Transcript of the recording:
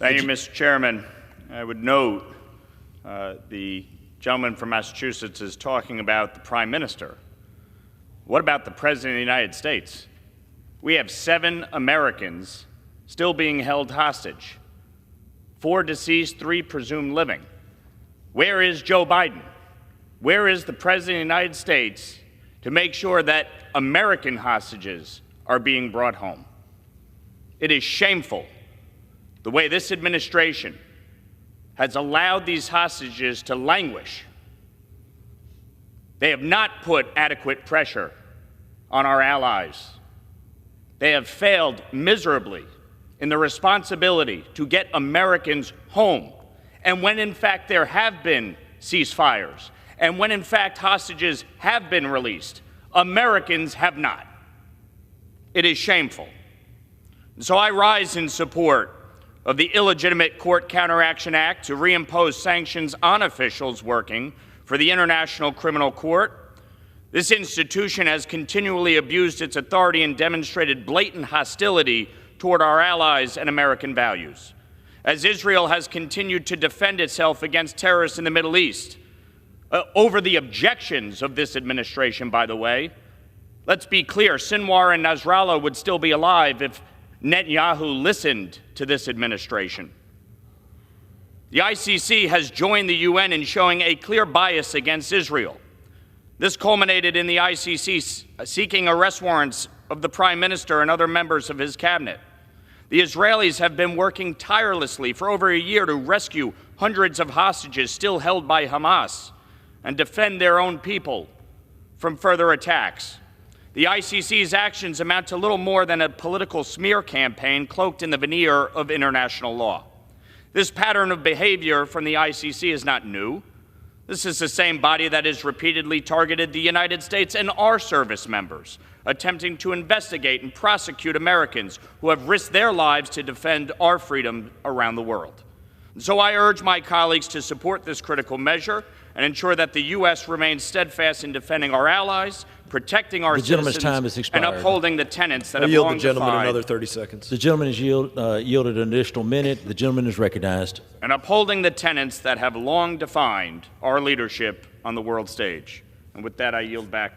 Thank you, Mr. Chairman. I would note the gentleman from Massachusetts is talking about the Prime Minister. What about the President of the United States? We have 7 Americans still being held hostage. 4 deceased, 3 presumed living. Where is Joe Biden? Where is the President of the United States to make sure that American hostages are being brought home? It is shameful the way this administration has allowed these hostages to languish. They have not put adequate pressure on our allies. They have failed miserably in the responsibility to get Americans home. And when in fact there have been ceasefires, and when in fact hostages have been released, Americans have not. It is shameful. And so I rise in support of the Illegitimate Court Counteraction Act to reimpose sanctions on officials working for the International Criminal Court. This institution has continually abused its authority and demonstrated blatant hostility toward our allies and American values. As Israel has continued to defend itself against terrorists in the Middle East, over the objections of this administration, by the way, let's be clear, Sinwar and Nasrallah would still be alive if Netanyahu listened to this administration. The ICC has joined the UN in showing a clear bias against Israel. This culminated in the ICC seeking arrest warrants of the Prime Minister and other members of his cabinet. The Israelis have been working tirelessly for over a year to rescue hundreds of hostages still held by Hamas and defend their own people from further attacks. The ICC's actions amount to little more than a political smear campaign cloaked in the veneer of international law. This pattern of behavior from the ICC is not new. This is the same body that has repeatedly targeted the United States and our service members, attempting to investigate and prosecute Americans who have risked their lives to defend our freedom around the world. And so I urge my colleagues to support this critical measure and ensure that the U.S. remains steadfast in defending our allies, protecting our citizens, and upholding the tenets that have long defined. I yield the gentleman another 30 seconds. The gentleman is yielded an additional minute. The gentleman is recognized. And upholding the tenets that have long defined our leadership on the world stage. And with that, I yield back